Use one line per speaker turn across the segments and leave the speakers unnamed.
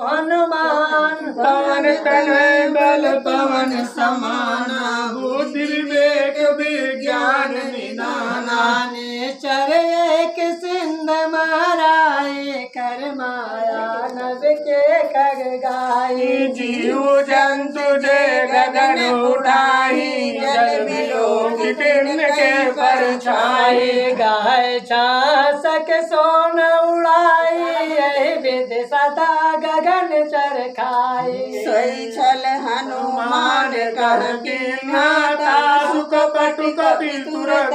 हनुमान
पवन तनय बल पवन समाना बुद्धि विवेक विज्ञान निधाना
निश्चर एक सिंध महाराए कर माया नभ के कर गाई
जीव जंतु जे गगन उठाई जल बिलोक तिनके परछाई
गाय छासक सोन उड़ाई यही विध सदा गगन चर खाई
सोई छल हनुमान
कर नाता सुख पटुक तुरत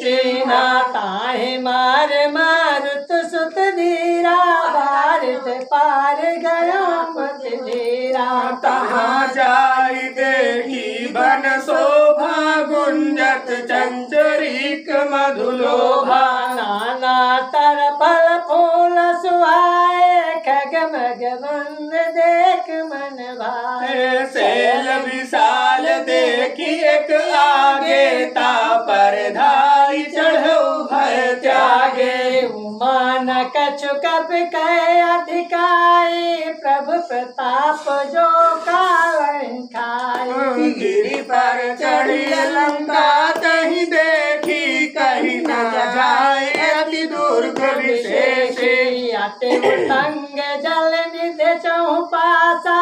चीना ताहि मार मारुत सुत धीरा भारत पार गयो मत धीरा
तहाँ जाई देखी बन शोभा गुंजत चंचरीक मधुलोभा
नाना तर फल फूल सुहाए खग मग बंद देख मन भाए
शैल विशाल देखी एक आगे ता पर धाई चढ़ो भय त्यागे
उमान कछु कप कह अधिकाई प्रभु प्रताप जो कारण खाई
गिरि पर चढ़ी लंका तही देखी कहीं न जाए अति दुर्ग विशेषी
अति उतंग जल निधि चौपासा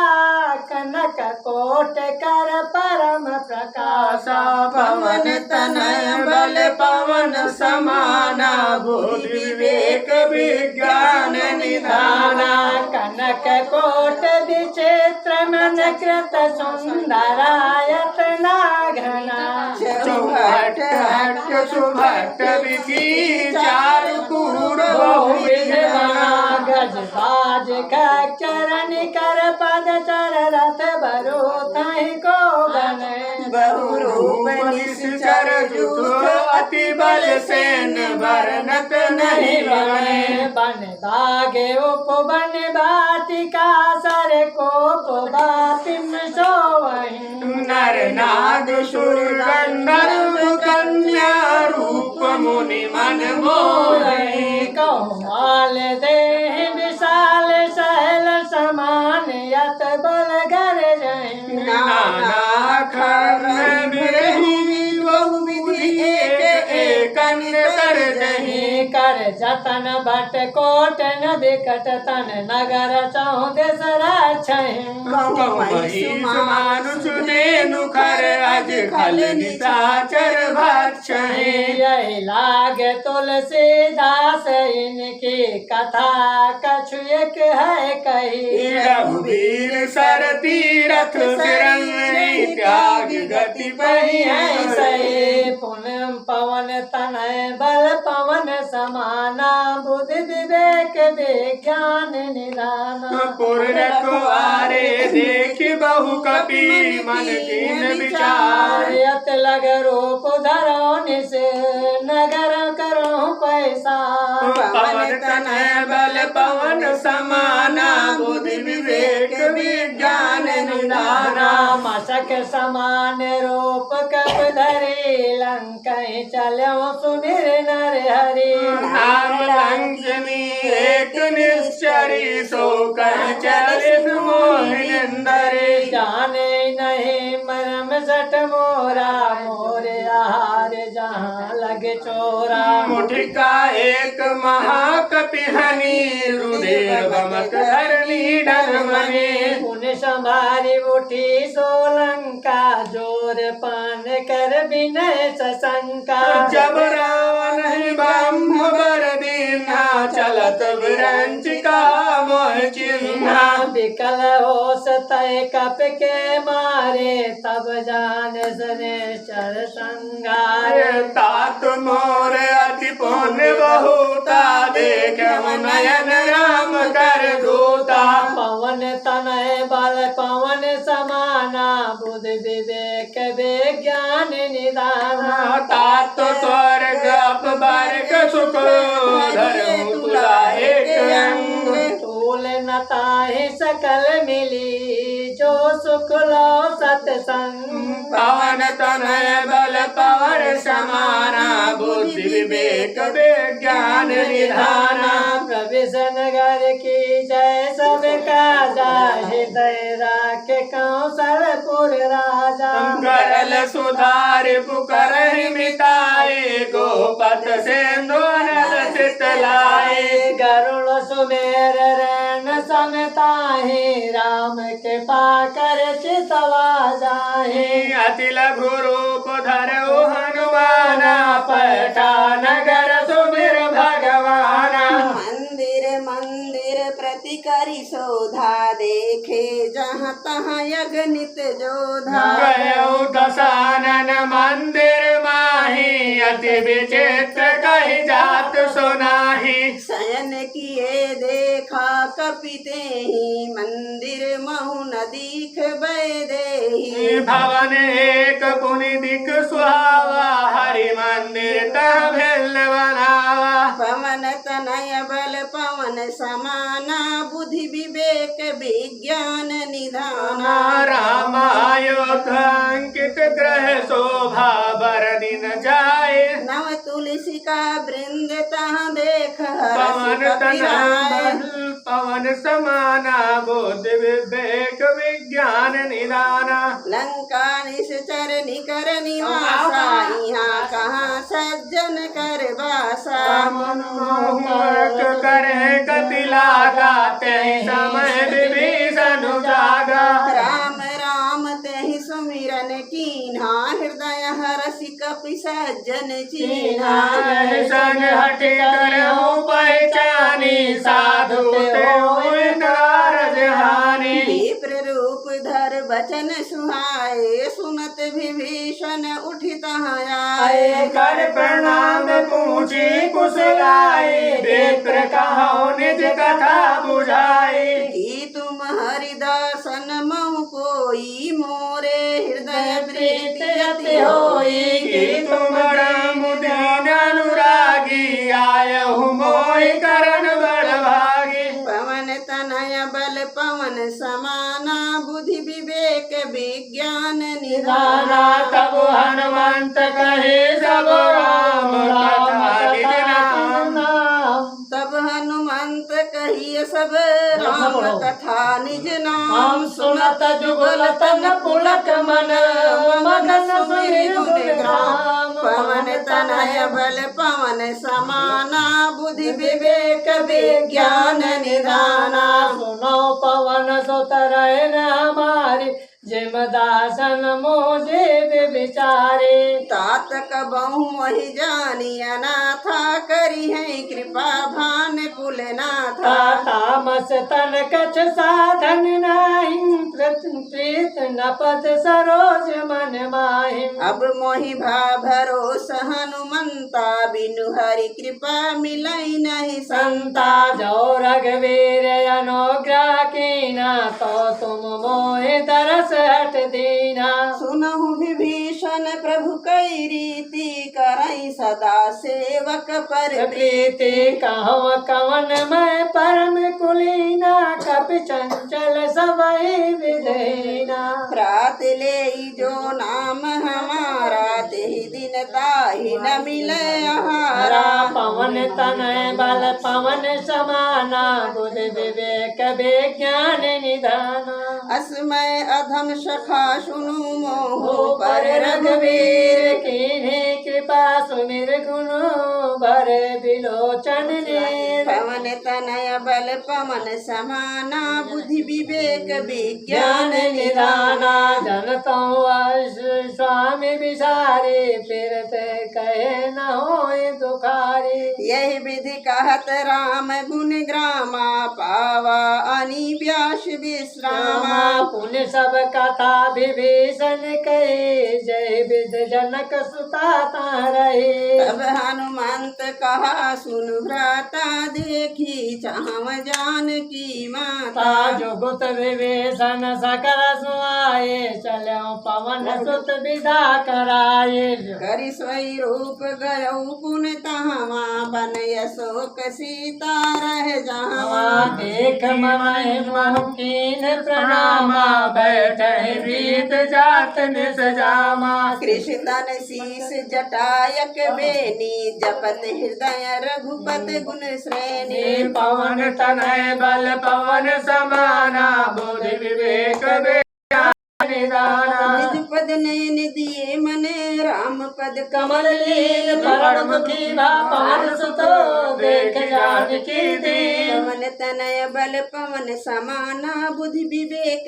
कनक कोट कर परम प्रकाशा
पवन तनय बल पवन समाना बुद्धि विवेक विज्ञान निधाना
कनक कोट विचित्र मन कृत सुंदरायत घना
चौहट हट सुभट विधि चारु पूर बहुविध बना
गज बाज चरण कर पद चर रथ बरो थहि को बने
बहुरूप निश्चर जुग अति बल सेन वर्णत नहीं बने
बन बागे उप बन बाटिका सर कोप बातिम सोवहि
नर नाग सुर गंधर्व कन्या रूप मुनि मन मोहि
कौमाल देह विशाल सहल समान यत बल गर जहि
नाना खर बिरही बहुविधि एक कर जहि
कर जतन भट कोट न बिकट तन नगर चहु देश रक्षहि
मानुष देनु खर अज खल निशाचर भक्षहि
यही लाग तुलसीदास इनकी कथा कछु एक है कही
रघुवीर सर तीरथ सिरंगी त्याग गति पही है
सही पुनः पवन तनय बल पवन समाना बुद्धि विवेक विज्ञान निधाना
पूर्ण कुआरे देख बहु कपि मन कीन विचार
यत लग रूप धरो निसे नगर करो पैसा
पवन तनय बल पवन समाना बुद्धि विवेक विज्ञान निधाना
मशक समान रूप कप धरे लंका चलो सुमिर नर हरि
नाम लंघनी एक निश्चरी सो कर चलित मोहिंदरी
जाने नहीं मरम सट मोरा मोरे आहार जहाँ लगे चोरा
मुठिका एक महाकपि हनी रुधिर बमक धरनी डरमनी
पुण्य संभारी उठी सोलंका जोर पान कर विनय सशंका
जब रावण ब्रह्म बर दीना चलत विरंचिका मोह चिन्हा
विकल हो सतय कप के मारे तब जान सने चर संगार
तात मोर अति पुण्य बहुता देख नयन राम कर दूता
पवन तनय बल पवन समान समाना बुद्धि विवेक विज्ञान निदाना
तात स्वर्ग अपवर्ग सुख धर्म तुला एक अंग
तूल नताहि सकल मिली जो सुख लो सत्संग
पवन तनय बल पवन समाना बुद्धि विवेक विज्ञान निधाना
प्रवेश नगर की जय सबका जाय हृदय राख कौशलपुर राजा
करल सुधार पुकर मिटाए गोपत सिंधु नद चितलाए
गरुड़ सुमेर रण समताहि राम के पाकर चितवा जाहे
अति लघु रूप धरो हनुमाना पठान नगर सुमिर भगवाना
मंदिर मंदिर प्रति करी शोधा देखे जहाँ तहाँ यज्ञ जोधा
गयो दशानन मंदिर माही अति विचित्र कही जात सुनाही
शयन किए देखा कपिते ही मंदिर महु न दीख बैदेही
भवन एक पुनि दिख सुहावा हरि मंदिर तह भिन्न बनावा
पवन तनय बल पवन समाना बुद्धि विवेक विज्ञान निधाना
रामायोध अंकित ग्रह शोभा बर दिन जाए
नव तुलसी का वृंद तहाँ देख
पवन
हर्षित
पवन समाना बुद्धि विवेक विज्ञान निदाना
लंका निश्चर निकर निवासा यहाँ कहाँ सज्जन कर बासा
मनमोहक करे गति लागा ते समय विभीषण जागा
राम राम तेहि सुमिरन कीन्हा हृदय हरसि कपि सज्जन चीन्हा
संग हटि करहु पहचानी साधु ते होय कारज हानि
विप्र रूप धर बचन सुहाए सुनत विभीषण उठित आए
कर प्रणाम पूछी कुशलाए विप्र कहो निज कथा बुझाई
कि तुम हरिदासन महु कोई मोरे हृदय प्रीति अति होई
कि तुम राम दीन अनुरागी आयहु मोहि करण बड़ भागी
पवन तनय बल पवन समाना बुद्धि विवेक विज्ञान निधाना
तब हनुमंत कहे सब राम कथा निज नाम
तब हनुमंत कहिए सब राम कथा निज नाम सुनत जुगल तन पुलक मन मगन सुनि गुण ग्राम पवन तनय बल पवन समाना बुद्धि विवेक विज्ञान निधाना
सुनो पवन सुतरय न हमारी जिम दासन मोजे विचारे
तात कबहु मोहि जानी अनाथा करी है कृपा भान कुलनाथा
तामस तन कछ साधन नाही प्रीत न पद सरोज मन माहि
अब मोहि भा भरोस हनुमंता बिनु हरि कृपा मिलई नहीं
संता जो रघुवीर अनुग्रह कीना तो तुम मोहि दरस हट दीना
सुनहु विभीषण प्रभु कई रीति करई सदा सेवक पर
प्रीति कहव कवन मैं परम कुलीना कपि चंचल सबहि विधेना
प्रात ले जो नाम हमारा तेहि दिन ताहि न मिले आहारा
पवन तनय बल पवन समाना बुद्धि विवेक विज्ञान निधाना
असमय अधम सखा सुनु मोह
पर रघुवीर कीन्हे कृपा सुमिर गुनु भर बिलोचन ने
पवन तनय बल पवन समाना बुद्धि विवेक विज्ञान
ज्ञान निधाना जनता स्वामी विसारे फिरत कहे न होय दुखारी
यही विधि कहत राम गुण ग्रामा पावा अनि व्यास विश्रामा
पुण्य सब कथा विभीषण कहे जय विध जनक सुता रहे।
तब हनुमंत कहा सुन भ्राता देखी चाहम जान की माता।
जुगुत विभीषण सकल सुआए चलो पवन सुत विदा कराए।
करि सोई रूप गयौ पुन तहवा बन अशोक सीता रह जहाँ।
देख मन मोहकीन प्रणामा बैठे रीत जात निस जामा।
कृष्ण तन शीस जटायक बेनी जपत हृदय रघुपत गुण श्रेणी।
पवन तनय बल पवन समाना बुद्धि विवेक निदाना।
निज पद नयन दिए मने राम पद
कमल लीन परम की पवन सुतो देख जानकी दीन।
पवन तनय बल पवन समाना बुद्धि विवेक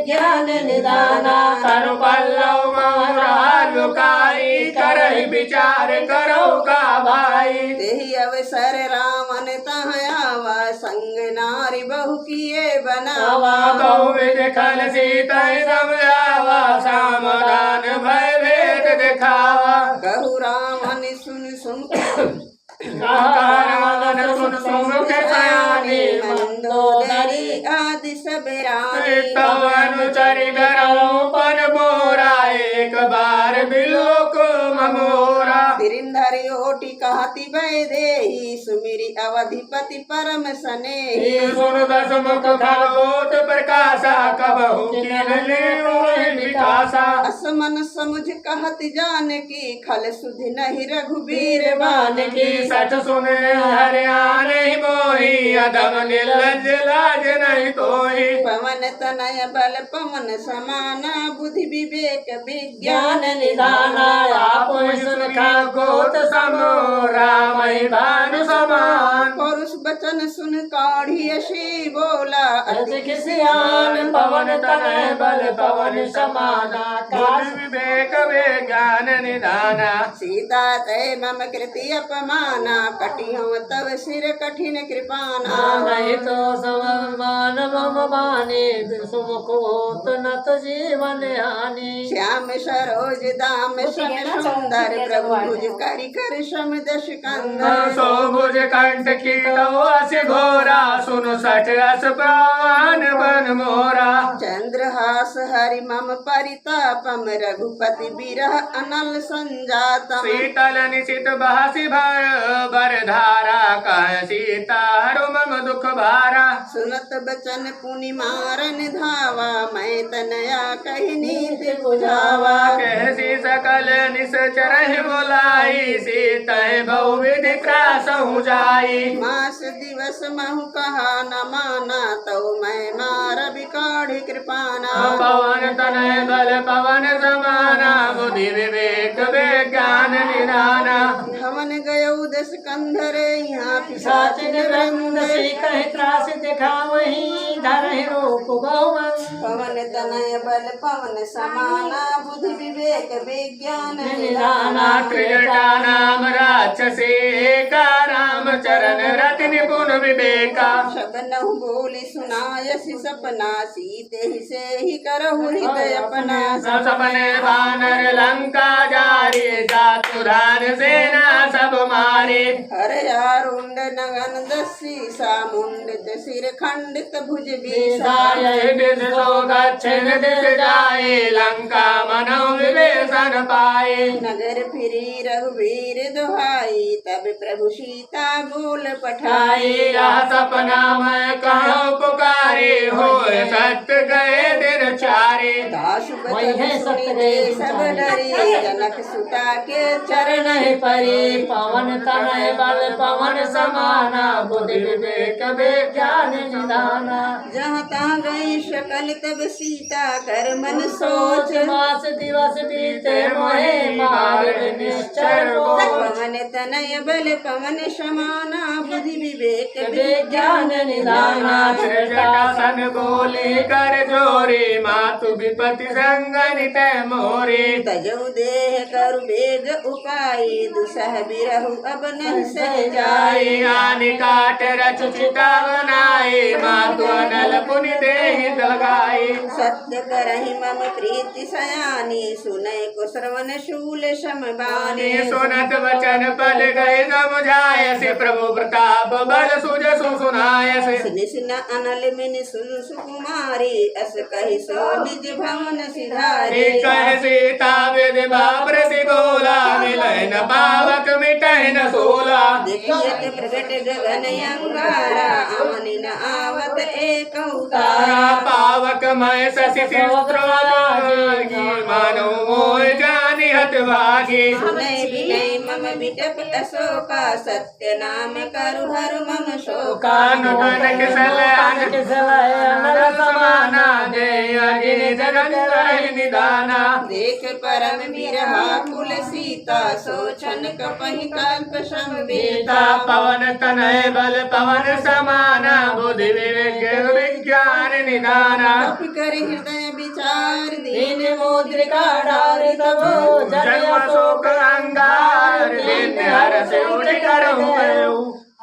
ज्ञान निदाना।
तरु पल्लव मोरा लुकाई करहि विचार करो का भाई।
तेहि अवसर रावण तहाँ आवा संग नारी बहु किए बनावा।
बहुविध खल सीता समझावा सामदान भय भेद दिखावा।
कहु रावण सुन सुन
रावण सुन सुमुख सयानी
मंदोदरी आदि सब रानी।
तब अनुचरि गरौ पन मोरा एक बार बिलोक ममोरा।
तिरिंधरि ओटि कहति भय देहि सुमिरि अवधिपति परम स्नेही।
सुन दस मुख खरबोत प्रकाशा कबहु किनले मोहि विकासा।
असमन समुझ कहत जानकी खल सुधि नहीं रघुबीर बान की।
सच सुने हरियाणे मोहि अधम निर्लज लाज नहीं कोई।
पवन तनय बल पवन समाना बुद्धि विवेक
ज्ञान
विज्ञान
निदाना। आप सुन
गोत समो राम भानु समान।
पौरुष बचन सुन काढ़ी अशी बोला अति
किसियान पवन तनय बल पवन समाना।
बुद्धि विवेक विज्ञान निदाना।
सीता तय मम कृति अपमाना कटियो तव सिर कठिन कृपाना।
नहीं तो समान मम माने सुमुखोत न तो जीवन हानि।
श्याम सरोज दाम सम सुंदर प्रभु भुज करि कर सम दश कंदर।
सो भुज कंठ की अस घोरा सुन सठ अस प्राण बन मोरा।
चंद्रहास हरि मम परितापम रघुपति बिरह अनल संजातम।
शीतल निशित बहसी भय बरधारा कह सीता हरु मम दुख भारा।
सुनत बचन पुनि मारन धावा मैं तनया कही नीति बुझावा।
कहसी सकल निश्चर बोलाई सीता बहुविधि त्रासहु जाई।
मास दिवस महु कहा न माना तो मैं मार बिकाढ़ कृपाना।
पवन तनय बल पवन समाना बुद्धि विवेक विज्ञान निदाना।
हवन गयो दस कंधर यहाँ
पिशाच
पिशाच
निवृंद
निवृंद।
से कह त्रास दिखा वही धरहि रूप बहुमन।
पवन तनय बल पवन समाना बुद्धि विवेक विज्ञान
निदाना।
त्रिजटा नाम राक्षसी एका राम चरण रति निपुण विवेका।
शबनहु बोली सुनायसि सपना सीते ही से ही करहु हृदय अपना।
सपने वानर लंका जारी जातुरान सेना सब मारे।
हर यारुंड नगन दसी सा मुंडित सिर खंडित भुज बीसा।
दक्षिण दिश जाए लंका मनो विभीषण पाए।
नगर फिरी रघुवीर दुहाई तब प्रभु सीता बोल पठाई।
यह सपना मैं कहूँ पुकारे हो सत्य गए दिन चारे।
दासु
वही है
बचन
सत्य
सुनि
गए
ते सब डरे जनक सुता के चरण
चरण परे। पवन तनय बल पवन समाना बुद्धि विवेक विज्ञान निदाना।
जहाँ तहाँ गई शकल तब सीता कर मन सोच।
मास दिवस बीते मोहे मार्ग निश्चर मोच।
पवन तनय बल पवन समाना बुद्धि विवेक
विज्ञान निदाना।
जटासन बोली कर जोरी मातु विपति संग अंगनित मोरे
तजऊ देह करु बेग उपाय दुसह बिरहु अब नहीं सह जाए
जाई आनि काट रच चिता बनाए मातु अनल पुनि देहि लगाई
सत्य करहि मम प्रीति सयानी सुनय को श्रवण शूल समबानी
सुनत वचन पद गए समुझाय से प्रभु प्रताप बल सुज सुनाय से
निसिन अनल मिन सुन सुकुमारी अस कहि सो निज भवन सिधारी
कह सीता विधवा प्रति बोला मिलय न पावक मिटय न सोला
देखियत प्रगट गगन अंगारा अमनि न आवत एक
तारा पावक मय शशि मानो मोह जानि हत भागी
सुनय विनय मम विटप अशोका सत्य नाम करु हर मम शोका
कान कनक सलय अनल समाना दे अगिन जगन रहि निदाना
देख परम बिरहा कुल सीता सोचन कपहि कल्प संवेदा
पवन तनय बल पवन समाना बुद्धि विवेक विज्ञान निदाना
कपि कर हृदय विचार
दीन
दीन
मुद्रिका डारि तबो
जन्म शोक अंगार दिन हर से उठ कर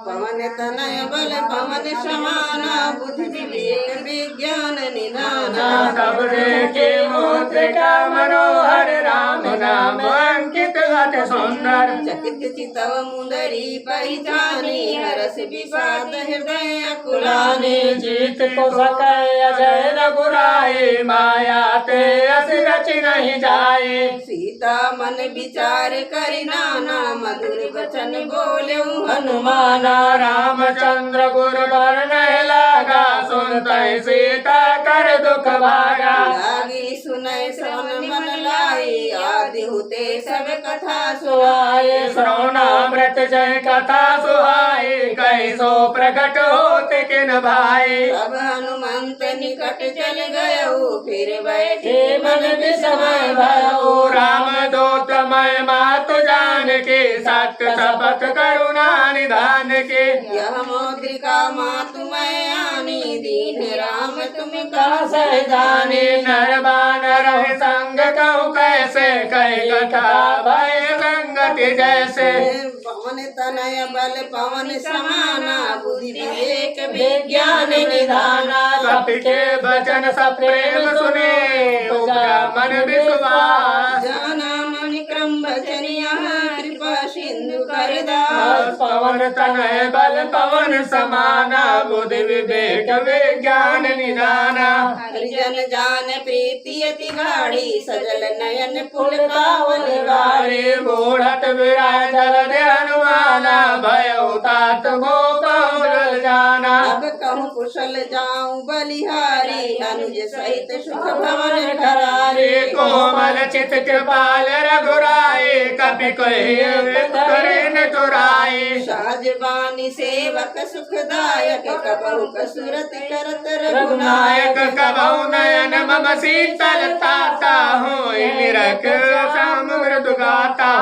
पवन तनय बल पवन समाना बुद्धि विवेक विज्ञान निदाना
तब देखे मुद्रिका मनोहर राम नाम अंकित अति सुंदर
चकित चितव मुंदरी परिजानी हरस विषाद हृदय अकुलानी
जीत को सकै अजय रघुराई माया ते अस रच नहीं जाए
सीता मन विचार करि नाना मधुर वचन बोले
हनुमाना रामचंद्र गुरु बर नहीं लागा सुनते सीता कर दुख भागा
लागी सुनय सोन मन लाई आदि हुते सब कथा
सुहाए श्रवणामृत जय कथा सुहाए कैसो प्रकट होते किन भाई
अब हनुमंत निकट चल गयो फिर बैठे
मन विषमय भयो
राम दूत मय मातु जान के सत्य शपथ करुणा निधान के
यह मौद्रिका मातु मैं आनी दीन राम तुम
कहा सह जाने
नर बानर संग कहूँ कैसे कह कथा भय संगति जैसे
पवन तनय बल पवन समाना बुद्धि विवेक
विज्ञान निधाना
कपि के वचन सप्रेम सुने उपजा मन विश्वास
जाना मणि क्रम वचनिया कृपा सिंधु करदास
पवन
तनय बल पवन समाना बुद्धि विवेक विज्ञान निधाना
हरिजन जान प्रीति अति गाढ़ी सजल नयन पुल कावल गाड़ी
हरि बूढ़त विराय जल हनुमाना भयो तात गोपाल जाना
अब कहूँ कुशल जाऊं बलिहारी अनुज सहित सुख भवन खरारी
कोमल चित कृपाल रघुराई कपि करे न तुराई
साजबानी सेवक सुखदायक कबहु कसुरत करत
रघुनायक
रघुनायक
कबहु नयन मम शीतल ताता हो निरख समुद्र दुगाता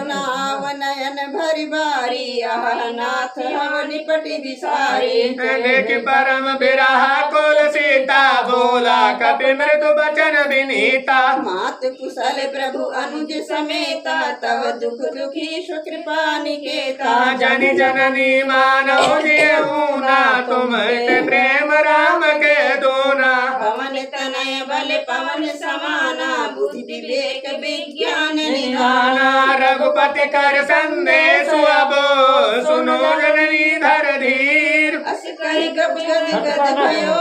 नाव नयन भरि बारी आह नाथ हम निपटि विसारी
देख परम बिरहा कुल सीता बोला कपि मृदु बचन विनीता
मात कुशल प्रभु अनुज समेता तव दुख दुखी सुकृपा निकेता
जनि जननी मानव जीऊना तुम प्रेम राम के दोना
पवन तनय बल पवन समाना बुद्धि विवेक विज्ञान निधान
नाना रघुपति कर संदेश अब सुनो जननी धर धीर
अस कहि गद गद भयो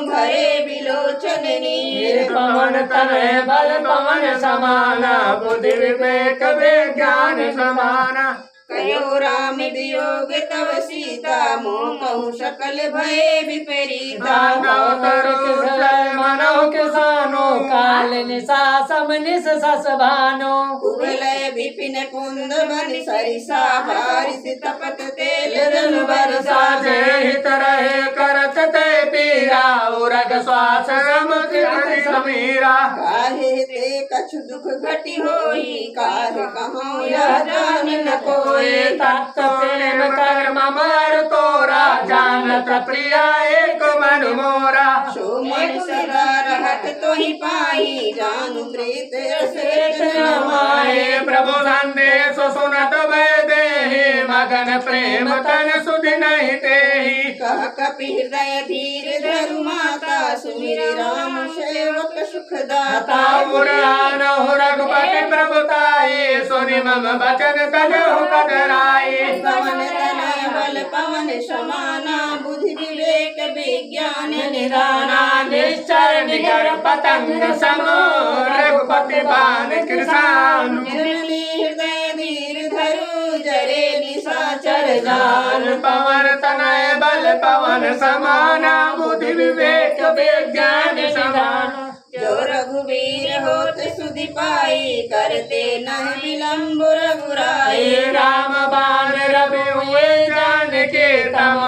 भरे बिलोचन नीर
पवन तनय बल पवन
समाना बुद्धि विवेक विज्ञान समाना
कयो राम वियोग तव सीता मोह कहूँ सकल भय विपरीता
मनो किसानो काल निशा सब निस सस भानो
उगलय विपिन कुंद बन सरिसा हारिस तपत तेल धन बरसा
हित रहे करत ते पीरा उरग श्वास समीरा
काहे ते कछु दुख घटी होई काहे कहूँ यह जान न कोई
तत्व
प्रेम कर ममर तोरा जानत प्रिया एक मन मोरा
सो मन सदा रह हाथ तो ही पाई जानु प्रीत
श्रेष्ठ न
माहे प्रभु संदेश सुनत भय देहि मगन प्रेम तन सुधि नहीं तेहि
कह कपि हृदय धीर धरु माता सुमिर राम सेवक सुखदाता
मुरानहु रघुपति प्रभुताई सुनि मम बचन तजहु कदराई
पवन तनय बल पवन समाना बुद्धि विवेक विज्ञान निदाना
निश्चर निकर पतंग समो रघुपति बाण कृषानु
जननी हृदय धीर धरु जरे निशाचर
जान पवन तनय बल पवन समाना बुद्धि विवेक विज्ञान निदान
जो रघुवीर होत सुधि पाई करते नह विलम्ब रघुराई
राम बाण रवि हुए जानकी तम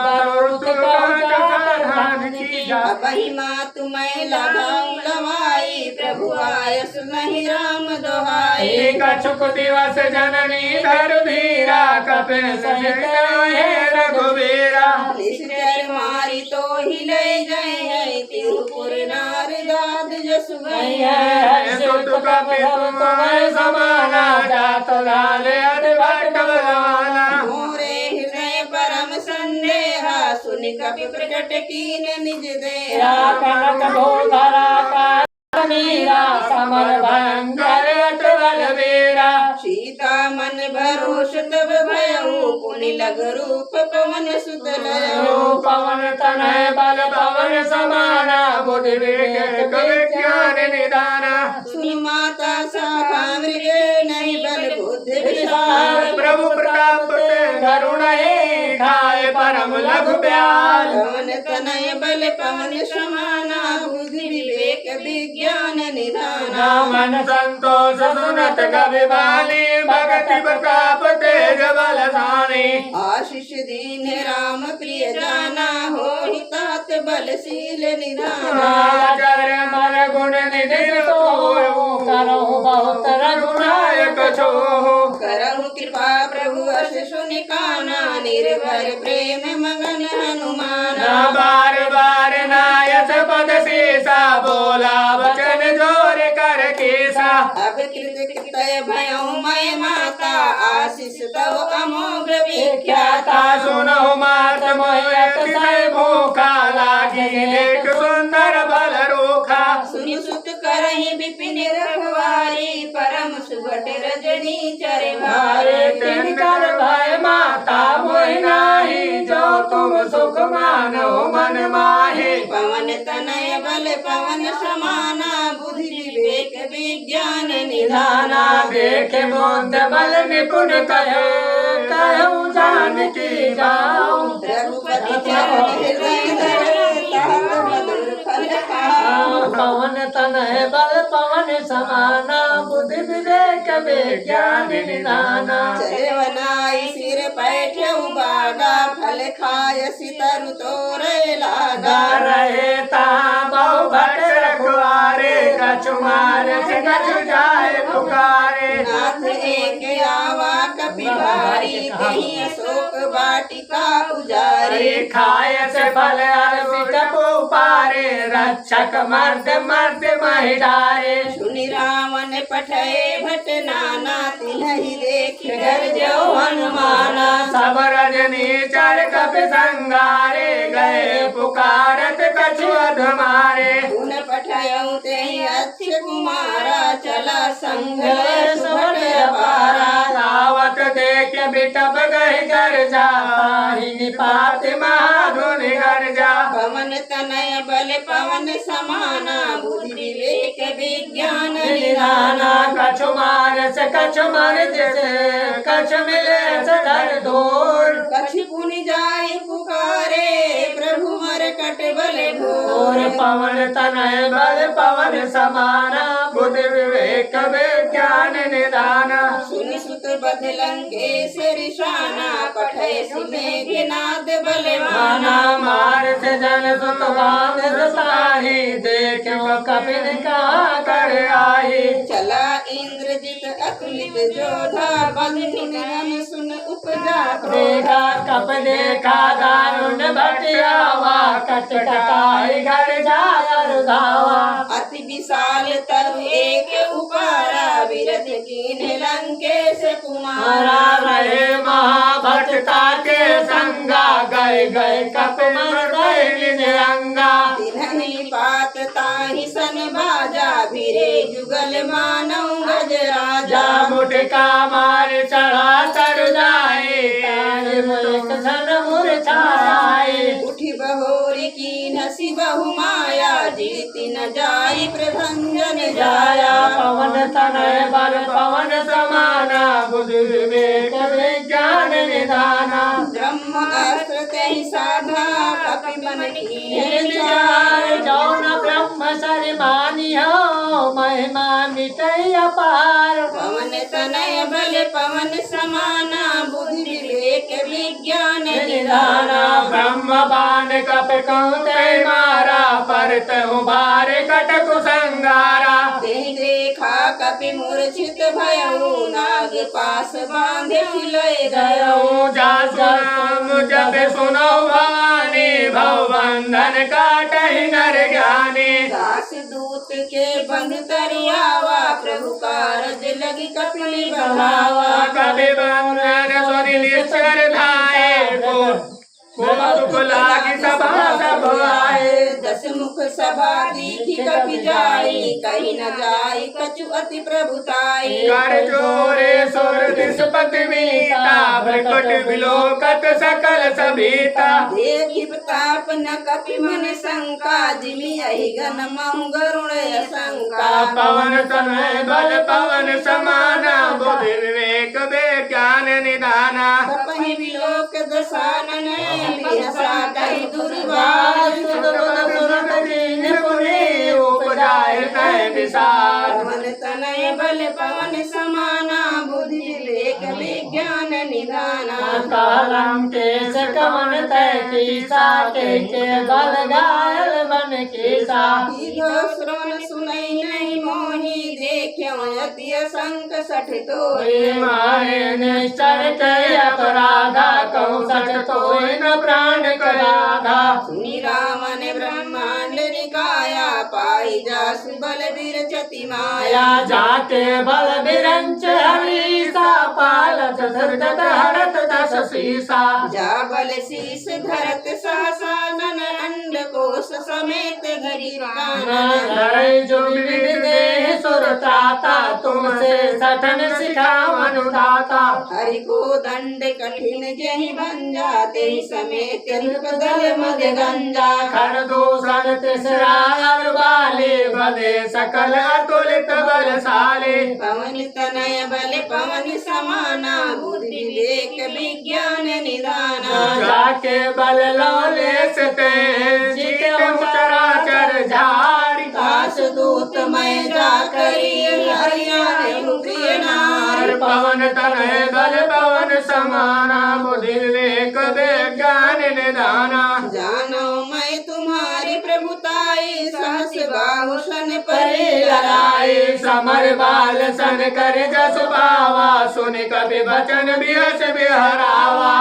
अबहि मातु मैं लगाऊं लवाई प्रभु आयस नहीं राम दोहाई
कछुक दिवस जननी धर धीरा कपि सहित आए रघुवीरा
निश्चर मारी तो ही ले जाए है तिरुपुर नार दाद जसु गई है
सुत कपि तुम्हें समाना जात लाल अडभट बलवाना
मोरे हृदय परम संदेहा सुनि कपि प्रकट कीन निज देहा
कनक भूधरा का मीरा समर भयंकर अटल वीरा
सीता मन भरोस तब भयऊ पुनि लग रूप पवन सुत लयऊ
पवन तनय बल पवन समाना बुद्धि विवेक
विज्ञान निदाना
सुनि माता शाखा मृगे नहीं बल बुद्धि विशाल
प्रभु प्रताप करुण खाए परम लघु ब्याल
पवन तनय बल पवन समाना बुद्धि विवेक विज्ञान निधाना
मन संतोष सुनत कवि बाली भगति प्रताप तेज बल धानी
आशीष दीन राम प्रिय जाना हो तात बलशील निधाना
आचर मन गुण निधि तो
करहु बहुत
रघुनायक छो
करहु कृपा प्रभु अस सुनि काना निर्भर प्रेम मगन हनुमाना
बार बार नायक पद सीसा बोला वचन जोर कर केसा
अब कृत कृतय भयऊ मैं माता आशीष तव अमोघ विख्याता
सुनो मात मोय भूखा लागी एक सुंदर बल रूखा
सुनि सुत करहि विपिन रखवारी परम सुभट रजनी चर भारे
तिनकर भय माता मोहि नाही जो तुम सुख मानो मन माहि
पवन तनय बल पवन समाना बुद्धि विवेक विज्ञान निधाना
देखे बुद्ध बल निपुण कहु जानकी जाऊं
रघुपति चरण हृदय धरे तात मधुर फल खाऊं
पवन तनय बल पवन समाना बुद्धि विवेक विज्ञान निधाना
चले वनाई सिर पैठ उबागा फल खाय सितरु तोरे लागा
रहे ता बहु भट रखवारे कछु मार कछु जाए पुकारे
नाथ एक आवा कपि भारी कहीं अशोक वाटिका उजारी
खाय से फल अर्पित को पारे रक्षक मर्द मर्द महिलाए
सुनि रावण पठय भट नाना तिलहि देख डर जो हनुमाना
सब रजनी चर कपि संगारे गए पुकारत कछु अधमारे
उन पठयऊ ते अक्ष कुमारा चला संग सुभट अपारा
लावत देख बिटप गहि कर जा निपात महाधुनि घर जा
पवन तनय बल पवन समाना बुद्धि विवेक विज्ञान निधाना
कछु मार से कछु मर जैसे कछु मिले से धर दूर
कछि पुनि जाय पुकारे प्रभु मर कट बल
और
घोर
पवन तनय बल पवन समाना बुद्धि विवेक विज्ञान निधाना
सुनि सुत बध लंकेश्वरी शाना पठय सिमेघनाद बलवाना
मार से जन सुत बांध साही देखो कपिल कहाँ कर आई
चला इंद्रजित अतुलित जोधा बंधु नयन सुन उपजा
देखा कप देखा दारुण भटियावा कट कटाई घर जाया रुधावा
अति अति विशाल तरु एक उपारा विरध कीन्ह लंकेश कुमारा
रहे महाभटता के संगा गए गए कपिल गए अंगा
तिन्हनि पात ताहि सन बाजा भिरे जुगल मानव गज राजा
मुटका मार चढ़ा तर जाए तारे मुल्क धन मुरझाए
उठी बहोरी की नसी बहु माया जीति न जाई प्रभंजन जाया
पवन तनय बल पवन समाना बुद्धि विवेक विज्ञान निधाना
ब्रह्म अस्त्र तेहि साधा कपि मन की
विचार जौन ब्रह्म सर मानी हो महिमा मिटय अपार
पवन तनय बल पवन समाना बुद्धि विवेक विज्ञान निधाना
ब्रह्म बाण कप कौते मारा परत उबार कटक संगारा
तेहि देखा कपि मूर्छित भयउ नाग पास बांधे खिलय गयउ
जाम जब सुनो भवानी भवबंधन काटहि नर ज्ञानी
दास दूत के बंध तरियावा प्रभु कारज लगी कपिल बढ़ावा
कवि बंधन सुनि निश्चर धाये दुख लागी सभा सब आए
दस मुख सभा दीखी कपि जाई कहीं न जाई कछु अति प्रभुताई
कर जोरे सुर दिशपति मीता प्रकट विलोकत सकल सभीता
देखि प्रताप न कपि मन शंका जिमि अहि गन महु गरुण शंका
पवन तनय बल पवन समाना बुद्धि विवेक विज्ञान निधाना
कपहि विलोक दशानन बिहसा कहि दुर्वास पवन तनय बल पवन समाना बुद्धि विवेक विज्ञान निधाना
कालम केश कवन तय कीसा के बल घायल बन कीसा
श्रवण सुनई नहीं मोही देख्यो अति असंक सठ
तोय मारे निश्चर के अपराधा कहूँ सठ तोय न प्राण कराधा
सुनि राम ने ब्रह्मांड निकाया पाई जासु बल विरचति माया
जाके बल बिरंच हरीसा पालत धरत हरत दस सीसा
जा बल शीस धरत सहसा नन अंड कोश समेत घड़ी
जो विविध सुर त्राता तुमसे सठन सिखावन दाता
हरि को दंड कठिन जहि भंजा तेहि समेत नृपदल मद गंजा
खर दूषण तिसरा और बाले बदे सकल अतुलित बलशाली
पवन तनय बल पवन समाना बुद्धि विवेक विज्ञान निधाना
जाके बल लौले सते जीते चराचर झारी
दास दूत मैं जा करी हरियाणे प्रिय नार
पवन तनय बल पवन समाना बुद्धि विवेक विज्ञान निधाना
जानो मैं तुम्हारी प्रभुताई सहस बाहु सन
परे लड़ाई समर बाल सन कर जस बावा सुन कवि बचन बिहस बिहरावा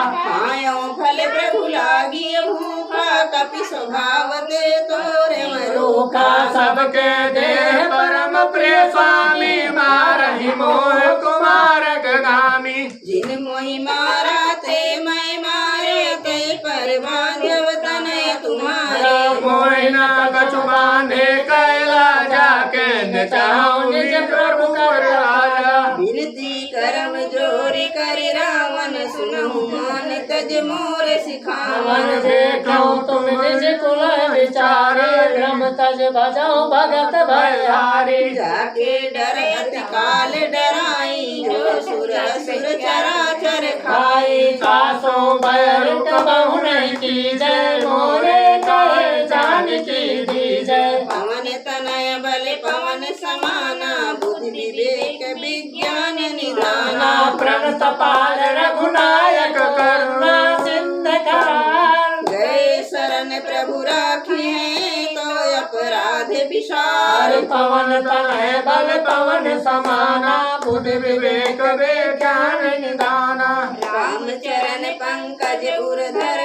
आयो फल प्रभु लागी भूखा कपि स्वभाव दे तोरे
रूखा सबके देह परम प्रिय स्वामी मारहि मोह कुमार गामी
जिन मोहि मारा ते मैं मारे ते पर बांधव तनय तुम्हारे
मोहिना कछु बांधे कैला जाके नचाओ निज प्रभु कर राजा
विनती करम जोरी करि रावण सुनहु मान तज मोर सिखावन
देखो तुम निज कुल विचारे क्रम तज भजो भगत भयहारी
जाके डर अति काल डराई जो सुर असुर चराचर खाई
सासो भय रुक बहु नहीं की जय मोरे कहे जान की दी जय
पवन तनय बल पवन समाना बुद्धि विवेक विज्ञान निधाना
प्रणत पाल रघुनायक करुणा सिंध करार
गए शरण प्रभु राखिए तो अपराध विशाल
पवन तनय बल पवन समाना बुद्धि विवेक विज्ञान निधाना
राम चरण पंकज उर्धर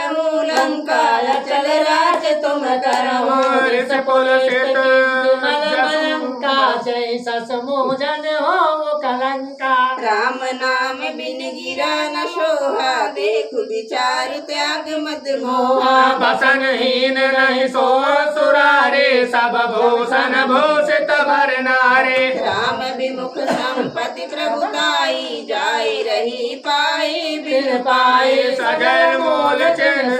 लंका चल राज तुम करहु
कुल
साचे सस मोजन हो कलंका
राम नाम बिन गिरा न सोहा देखु विचार त्याग मद मोहा
बसनहीन नहीं सो सुरारे सब भूषण भूषित भर नारे
राम विमुख संपत्ति प्रभुताई जाय रही पाई बिन
पाए सगर मोल चिन्ह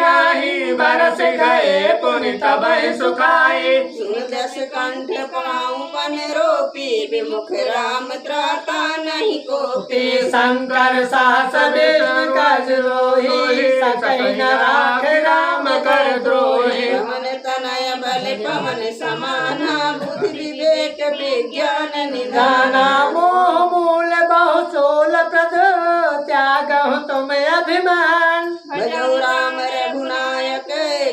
नहीं बरस गए पुनि तब सुखाए
सुन दस कंठ पाऊं पन रोपी विमुख राम त्राता नहीं कोपी
शंकर साहस विष्णु कज रोहि सकहि न राख राम कर द्रोहि
पवन तनय बल पवन समाना बुद्धि विवेक विज्ञान निधान
दाना मोह मूल बहु सोल प्रद त्यागहु तुम अभिमान
भजौ राम रघुनायक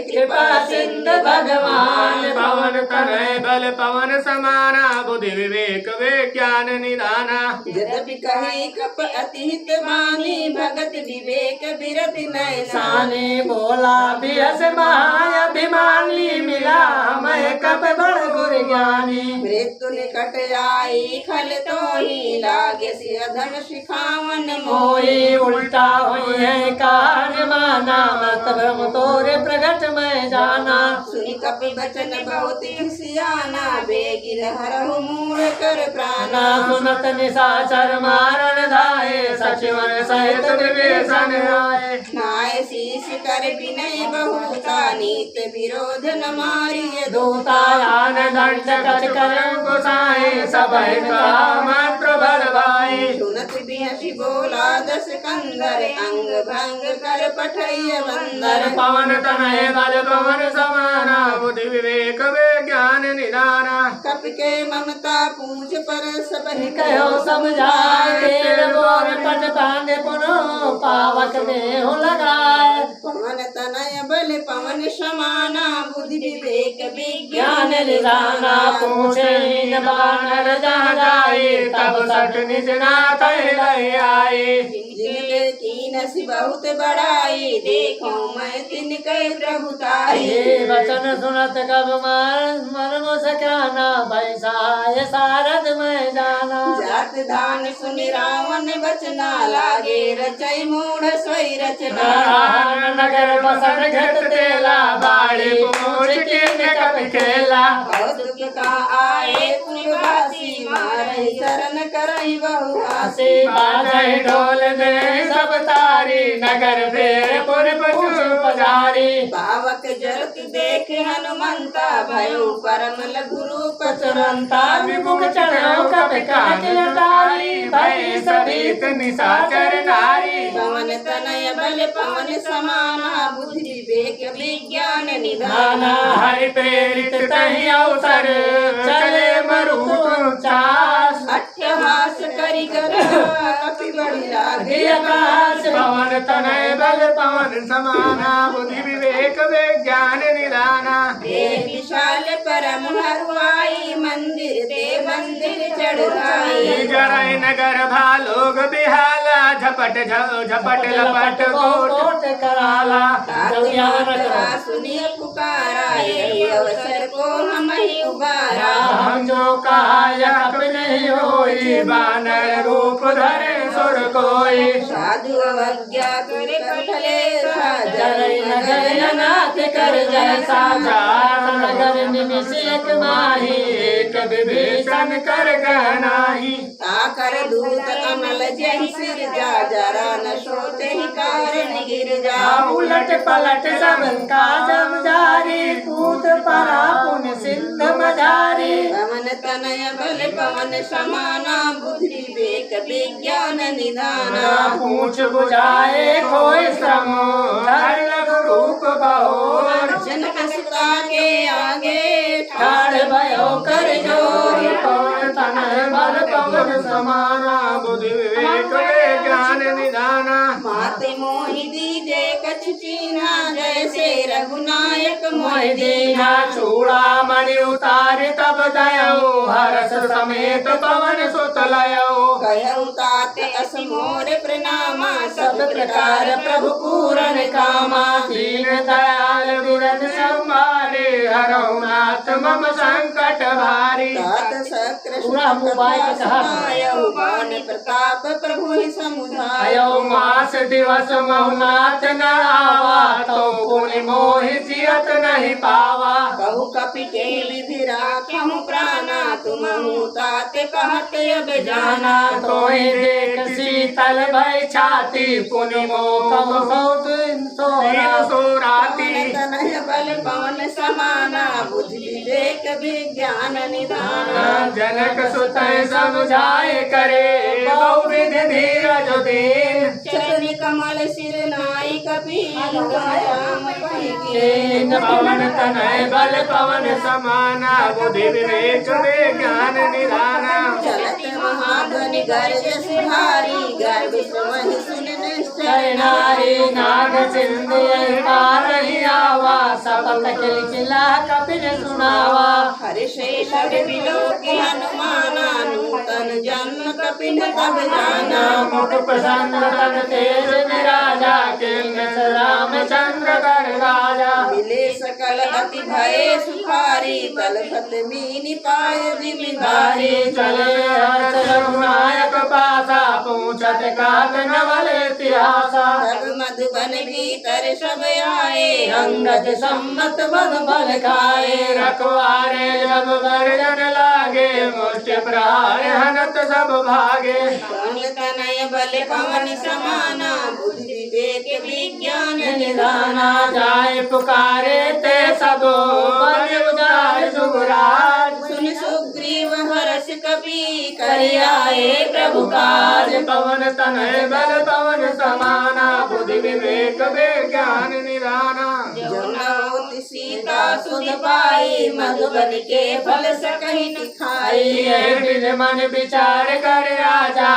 कृपा सिंधु भगवान
पवन तनय बल पवन समाना बुद्धि विवेक विज्ञान निधाना
यद्यपि कहे कप अतिहित वाणी भगत विवेक बिरति नैना
साने बोला बिहस महाअभिमानी मिला हमें कब बड़ गुर ज्ञानी
मृत्यु निकट आई खल तो ही लागे सियधन शिखावन मोहि
मोई उल्टा हुई है कान माना मत भ्रम तोरे प्रगट में जाना
सुनि कपि बचन बहुत खिसियाना बेगिन हरहु मूल कर प्राणा
ना सुनत निशाचर मारन धाये सचिवन सहित विभीषण आए
नाय शीश कर विनय बहुता नीत विरोध न मारिय
दूतायान दंड कच कर गुसाए सब का मंत्र बलवाए
सुनत बिहसी बोला दस कंदर अंग भंग कर पठैय बंदर
पवन तनय बल पवन समाना बुद्धि विवेक विज्ञान निधाना
कप के ममता पूछ पर सब
कहो समझाए तेरे बोर पट बांधे पुनो पावक देह लगाए
पवन तनय बल पवन समाना बुद्धि विवेक
ज्ञान
विज्ञान
निधाना पूछे हीन बानर जहाँ जाए तब सट निज नाथ लय आए
जिनके कीन सी बहुत बड़ाई देखो मैं तिनके प्रभुताई
ये वचन सुनत कब मन मुस्काना बैसाए सारद में जाना
जात दान सुनि रावण बचना लागे रचय मूढ़ सोई रचना
नारायण नगर बसन घट तेला बाड़ी पूछ किन कब खेला
बहुत दुख का आए पुण्यवासी मारहि शरण करहि बहु आसे
से बाजहि ढोल दे सब तारी नगर फेर पुर पुजारी
पावक जरत देख हनुमंता भयो परम लघु रूप
तुरंता विमुख चढ़ो कब काट लटारी भई सभीत निशाचर नारी
पवन तनय बल पवन समाना बुद्धि विवेक विज्ञान निधान
नाना हरि प्रेरित तहि अवसर चले मरु चास
अट्ठहास करि कर कपि बड़ी लागे
आकाश
पवन तनय बल पवन समाना बुद्धि विवेक विज्ञान निधाना
देह विशाल परम हरुआई मंदिर ते मंदिर चढ़ाई
जरय नगर भालोग बिहाला झपट झपट लपट कोट
कोट कराला
ज्ञान सुनिय पुकारा यही अवसर को हम ही उबारा
हम जो कहा कब नहीं होई बानर रूप धरे सुर कोई
साधु अवज्ञा करे कठले
जरई नगर अनाथ कर जैसा चार नगर निमिष एक माही एक विभीषण कर गहनाही
ताकर दूत अमल जहि सिर जा जरा न सोते ही कारण गिर जा
उलट पलट सब का समझारी पूत परा पुन सिंध मझारी
पवन तनय बल पवन समाना बुद्धि विवेक विज्ञान निधाना
पूछ बुझाए कोई श्रम धर लग रूप बहोर
जनक सुता के आगे
ठाड़ भयो कर जोर पवन तन बल पवन
समाना बुद्धि विवेक विज्ञान निधाना
माते मोहि दीजे कछ चीन्हा जैसे रघुनायक मोहि
मोहि
दीना
दीना चूड़ा मणि उतारे तब दयो हरस समेत पवन सुत लयो
कहु ताते अस मोर प्रणामा
सब प्रकार प्रभु पूरन कामा दीन दयाल विरद संभारे हरौ नाथ मम संकट भारी
तात पूरा मोबाइल का कहा बानी प्रताप प्रभु ही समुझायो
अयो मास दिवस महुनाथ न आवा तो पुनि मोहि जियत नहीं पावा
कहु कपि के विधि राखहु प्राणा तुम ताते कहते अब जाना
तोहि देख शीतल भय छाती पुनि मोह सोराती
तनय बल पवन समाना बुद्धि विवेक विज्ञान निधान
जनक सुत समझाए करे बहु विधि धीरज दीन
चरण कमल सिर नाई कपील राम
पवन तनय बल पवन समाना बुद्धि विवेक विज्ञान निधाना
चलत महाध्वनि गर्ज सुधारी गर्भ समहि सुन निश्चय
नारी नाग सिंधु पार ही आवा सपत किलकिला कपिल सुनावा
हरिशेष विलोकी हनुमाना नूतन जन्म कपिन तब जाना
मुख प्रसन्न तन तेज विराजा किन्नस रामचंद्र कर राजा
मिले सकल अति भय सुखारी तलखत मीनि पाय जिमि भारी
चले हर्ष रघुनायक पासा पूछत कात नवल इतिहासा
तब मधुबन भीतर सब आए
अंगद सम्मत बद बल खाए रखवारे जब गर्जन लागे मुष्टि प्रहार हनत सब भागे
कौन तनय बल पवन समाना बुद्धि विवेक विज्ञान
निधाना जाए पुकारे ते सबो बल उदार सुगराज
सुन सुग्रीव हर्ष कपि करियाए प्रभु काज
पवन तनय बल पवन समाना बुद्धि विवेक विज्ञान निधाना
जमुनावती सीता सुध पाई मधुबन के फल सकहि खाई
बिन मन विचार कर राजा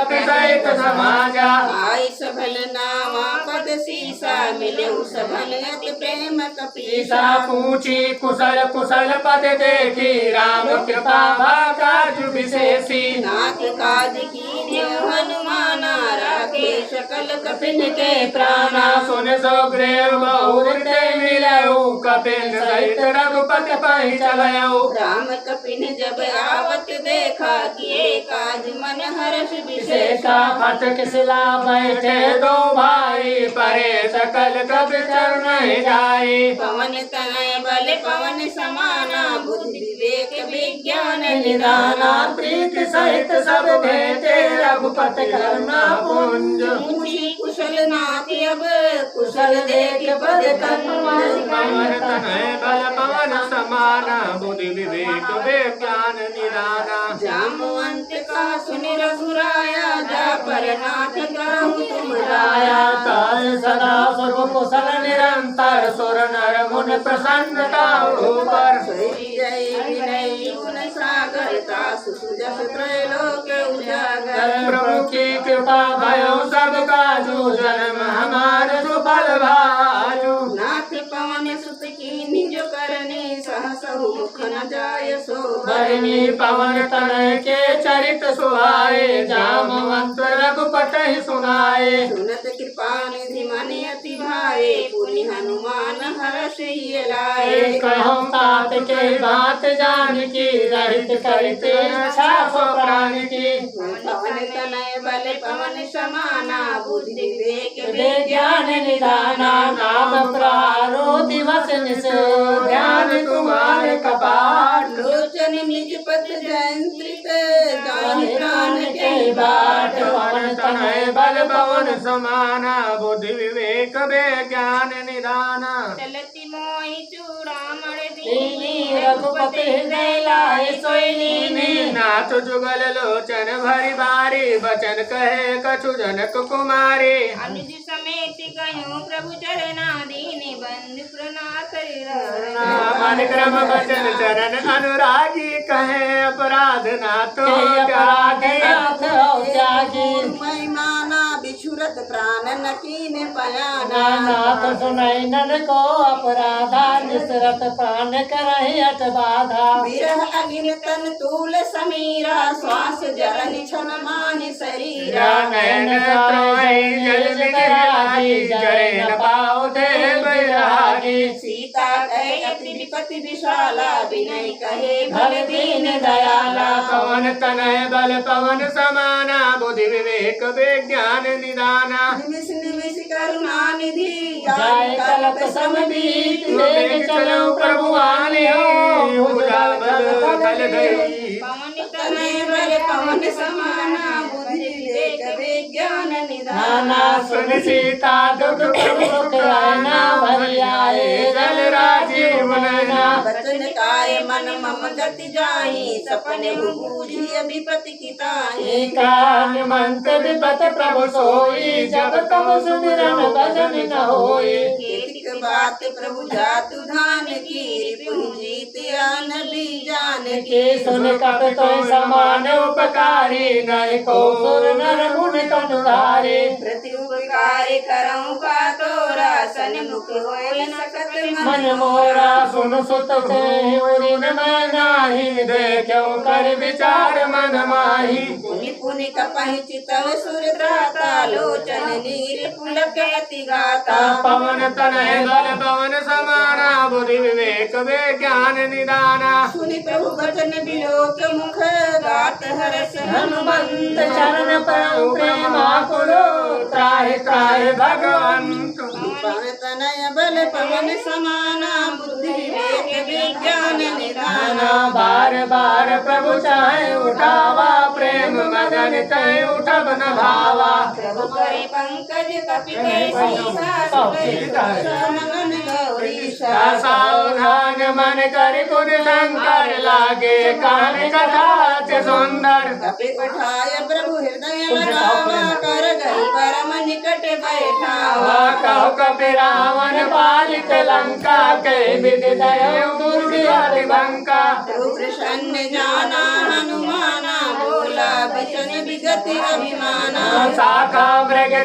कपि सहित समाजा
आई सभल नामा पद सीसा मिले सभल अति प्रेम कपि
ईसा पूछी कुशल कुशल पद देखी राम कृपा भाकाज विशेषी
नाथ काज कीन्य हनुमाना राखे सकल कपिन के
प्राणा सुन सुग्रीव बहुर ते मिलऊ कपिल सहित रघुपति पहि चलऊ
राम कपिन जब आवत देखा किए काज मन हर्ष
विशेषा
विशेषा
फटक सिला बैठे दो भाई परे सकल कपि चरण जाई
पवन तनय बल पवन समाना बुद्धि विवेक विज्ञान
निधाना प्रीति सहित सब भेटे रघुपति करुणा पुंज
ऊंची कुशल नाथ अब कुशल देख पद
पवन तनय बल पवन समाना बुद्धि विवेक विज्ञान निधाना
जामवंत का सुन रघुराया जा पर नाथ करहु तुम
राया
राया
काल सदा सर्व कुशल निरंतर सुर नर मुनि प्रसन्नता ऊपर
जय विनय गुण सागर तासु सुजस त्रैलोक उजागर
प्रभु की कृपा भयो सब काजू जन्म हमार सुफल भाजू
नाथ पवन सुत की निज करने सहसहु मुख न जाय शोभा
भरनी पवन तनय के चरित सुहाए जामवंत रघुपति सुनाए
सुनत कृपा निधि मन अति भाए पुनि हनुमान हर्ष ही लाए
कहूँ तात के बात जान की रहित करते छासो प्राण की
पवन तनय बल पवन समाना बुद्धि विवेक
विज्ञान निधाना नाम प्रारो दिवस निश ध्यान तुम्हारे कपाट
लोचन निज पद जयंत्रित जाहि प्राण के बाट
पवन तनय बल पवन समाना बुद्धि विवेक विज्ञान निधाना
चलति मोहि चूड़ामण
दीनी रघुपति हृदय लाए सोई लीनी नाथ जुगल लोचन भरी बारी बचन कहे कछु जनक कुमारी
अनुज समेत कयो प्रभु चरणाधीन बंधु प्रणात
मन क्रम वचन चरण अनुरागी कहे अपराध ना तो अपराध नाथ हो त्यागी
महिमाना बिछुरत प्राण न कीन पयाना
नाथ सुनई नन को अपराधा निसरत प्राण करहि अट बाधा
विरह अग्नि तन तूल समीरा श्वास जरन छन मान शरीरा
नयन त्रोहि जल बिगहारी जरे न पाओ दे बैरागी
सीता कहे अति विपति विशाला विनय कहे भव दीन दयाला
पवन तनय बल पवन समाना बुद्धि विवेक विज्ञान निदाना
निमिष निमिष करुणा निधि
जाय कल्प समबीत देख चलो
प्रभु आने उजाल बल तल धरी
पवन तनय बल पवन समाना बुद्धि विवेक विज्ञान निधाना
नाना
सुन सीता दुख
दुख आयना भरी आए
जल राजीव नैना
बचन काय मन मम गति जाहि सपने बूझी विपति की ताहि
एकान मंत विपत प्रभु सोई जब तब सुमिरन भजन न होई
केतिक बात प्रभु जातु धान की पूंजीत आन बीजान
के सुन कप तो समान उपकारी नय को सुर नर मुन तनुधारे
प्रति उपकार करऊं का तोरा सन्मुख होय न सकत
मन मोरा सुन सुत से उरिन मैं नाही देखो कर विचार मन माही
पुनि पुनि कपहि चितव सुर त्राता लोचन नीर पुलक अति गाता
पवन तनय बल पवन समाना बुद्धि विवेक विज्ञान निदाना
सुनि प्रभु वचन विलोक मुख गात हरस
हनुमंत चरण पर प्रेमा कुलो त्राहि त्राहि भगवंत
पवन तनय बल पवन समाना बुद्धि विवेक विज्ञान निधाना
बार बार प्रभु चाहे उठावा प्रेम मगन तय उठब न भावा
प्रभु करे पंकज कपि करे सीसा मगन गौरीशा
सावधान मन कर कुन शंकर लागे कान कथा अति सुंदर
कपि पठाय प्रभु हृदय लगावा कर गई परम निकट बैठावा
कहो कपि रावण पालित लंका के विधि दय दुर्गति बंका
प्रभु प्रसन्न जाना हनुमाना बोला बचन विगति अभिमाना
शाखा मृग